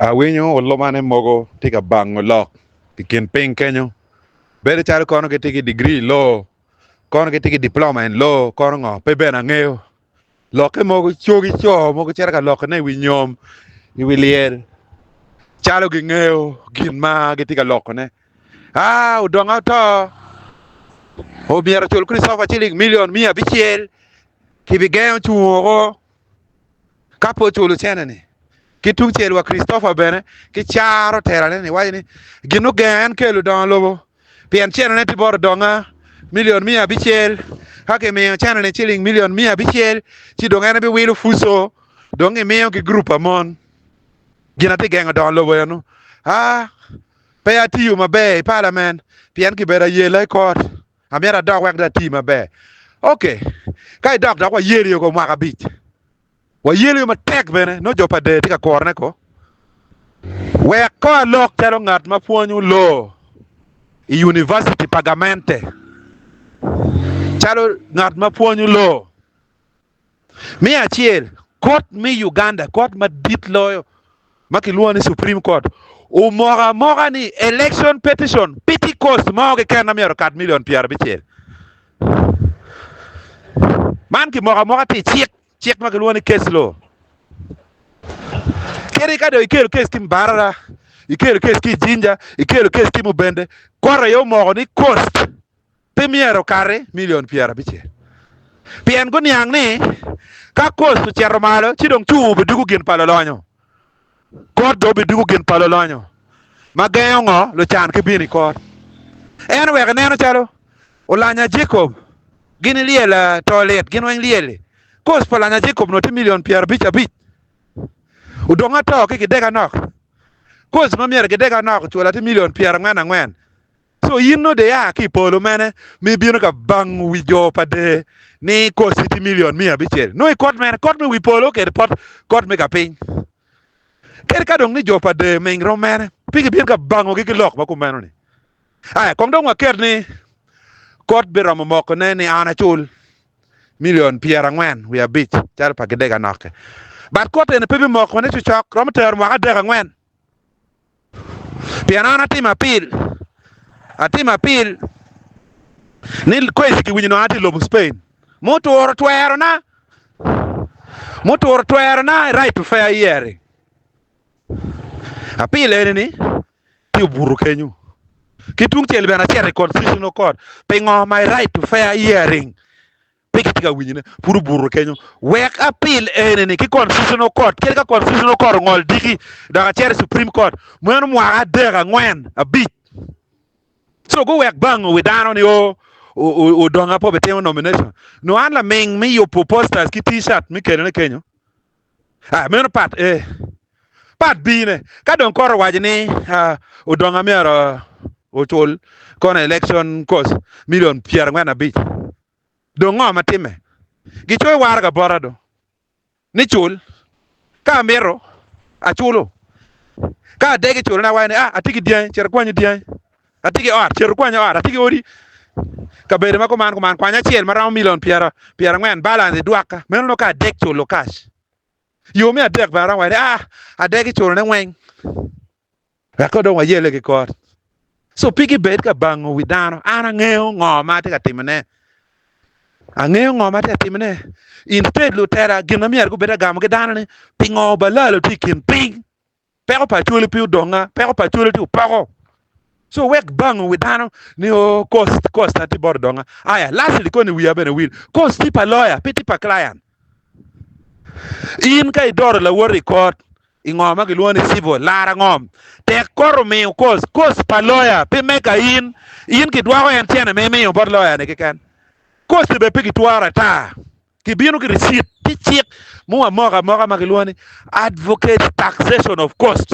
Winyo o lo mane mogo tika bang lock pikin ping kenyo. Bere chal kono ke tiki degree lo, kono ke tiki diploma in lo, kono ngo pe bena ngeo. Loke mogo chogi cho mogo chera ka loke ne winyom i wilier. Chalo gi ngeo gin ma ke tika loke ne. Odonga to. O miera chul Christopher chiling million mia bichiel. Kibigeo chuo kapo chulu chene ni. Kitung chel wa Christopher bene ki charo terane ni wajini ginu gen kelu don lobo pian chene ne tibor donga million mia bichel hake miyo chene ne chiling million mia bichel chi donga ne bi wilu fuso dongi miyo ki group amon gina ti gengo don lobo yanu pe atiyu mabe parliament pian ki bera yele court amiara dog wak da ti mabe okay kai dog wa yeri ko mwaka bich wa yeli ma tek bene no jopa de tika korne ko we ko lok tero ngat ma puonyu lo i university pagamente chalo ngat ma puonyu lo mi achiel court mi Uganda court ma dit loyo makiluoni Supreme Court o moga ni election petition pity cost ma ke kana mi 4 million PR bichel man ki moga ti chik makiluoni case law keri kado ikelo kes kim barara ikelo kes ki jinja ikelo kes ki mubende kore yo mogo ni cost pimiero kare million piara biche pien go niang ni ka cost chero malo chidong chu bidugu gin palolonyo kod do bidugu gin palolonyo magenyo ngo lo chan ke bini kod en wega neno chalo olanya Jacob gini liela toilet gin weng liele cost palanya Jacob no ti million piara bicha bich Odonga to ki dega nok cause mamier ke dega nok chula ti million piara ngwen so yin no de ya ki polo mene mi bino ka bang wi jo pade ni cost ti million mia bichel no i kot mene kot mi wi polo ke pot kot me ka piny ker ka dong ni jo pade meng ro mene pigi bien ka bango ki lok ba ku meno ni ay kong dong wa ker ni kot bi romo moko ne ni ana chul million piara ngwen wi abich chal pa ke dega nok but kote ne pepe moko ne chuchok rom ter mwaka dega ngwen pianana atima pil ni kwesi ki winyino ati lobu Spain motor twero na right to fair hearing apil ene ni ti buru kenyu kitung chel bana chere constitutional court pengo my right to fair hearing pikitika winyine puru buru kenyu wek appeal ene ni ki constitutional court kelka constitutional court ngol diki daga chere Supreme Court mwenu mwaka dega ngwen a bit so go wek bang we down ni o donga po betemo nomination no an la meng mi yo posters ki t-shirt mi kene kenyo meno pat bine ka don koro wajini o donga miaro o chol kon election cost million pier ngwen a bit do ngo matime gichoy warga borado ni chul ka mero a chulo ka dege chul na wani atigi dien cher kwani dien atigi or cher kwani or atigi ori ka bere ma ko man kwanya chiel maram million piera ngwen balance duaka meno no ka dek chulo cash yo mi adek bara wani adegi chulo ne ngwen ko do wa yele ki kor so pigi bet ka bango widano ana ngeo ngo ma te ka timene angeo ngoma te timne instead lo tera gina mier go beta gam ge danane pingo balalo tikin ping pero pa chule pi donga pero pa chule ti pago so wek bang with dano ni o cost ati bor donga aya lastly ko ni wiya bene will cost ti pa lawyer piti pa client in kai dor la wor record ingoma ge luoni civil lara ngom te koro me cost pa lawyer pe meka in ki dwa ko en tiene me bor lawyer ne ke kan cost be pigi twara ta ki bino ki receipt ti chik moga magilwani advocate taxation of cost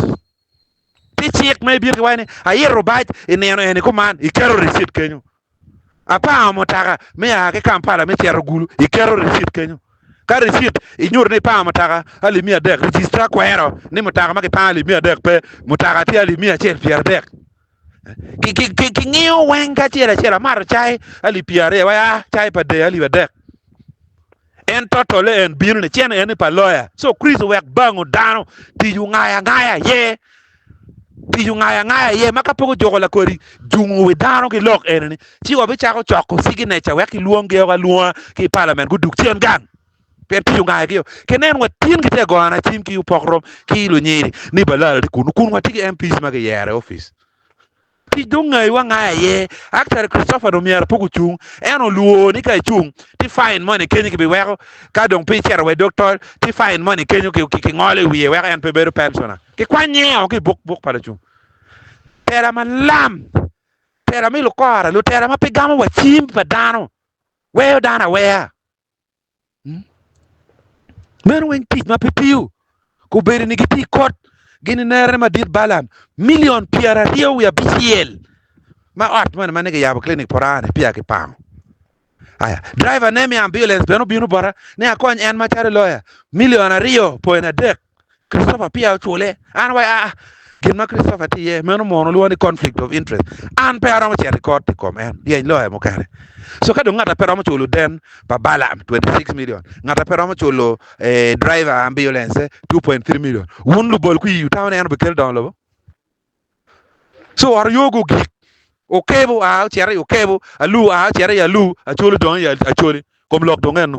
ti chik me bir wani ayero baj ene ko man ikero receipt kenyo apa motaka me ya ke Kampala me tiaro gulu ikero receipt kenyo ka receipt inyur ne pa motaka ali mia dek registra kwero ni motaka ma ke pa ali mia dek pe motaka ti ali mia chel pier dek ki ngiyo wenga chela mar chai ali piare wa chai pa de ali wadek en total en binu ne chen en pa lawyer so Chris wek bango dano ti yu ngaya ye ti yu ngaya ye maka pogo jogo la kori jungu we dano ki lok en ni ti wo be chako choko signature wek luong ge ga luwa ki parliament ku duk chen gang per ti yu ngaya ki kenen wa tin ki te go ana tim ki yu pokrom ki lu nyiri ni balal kun wa ti MPs ma ge yere office ti dunga wa ngaya ye actor Christopher Omier pogo chung eno luo ni kai chung ti fine money kenyi ki be weko ka dong pe cher we doctor ti fine money kenyo ki ngole wiye weko en pe beru persona ki kwanye o ki buk para chung tera malam tera mi lo kora lo tera ma pegamo wa chim pa dano we dana we men wen ti ma pe piu ko beri ni ti kot gini nere ma dit balam million piara rio ya BCL ma art man manege yabo clinic porane pia ki pam aya driver ne mi ambulance beno binu bora ne akony en machare lawyer million rio po na dek Christopher pia chule an wa gima Christopher ti ye meno mono luoni conflict of interest an pe aramo che record ti kom en ye lawyer mo kare so kado ngata pero mo chulo den pa balam 26 million ngata pero mo chulo driver ambulance 2.3 million won lu bol ku yu town en be kel don lo so war yogo gik okebo a chere okebo alu a chere ya lu a cholo don ya a choli kom lok don en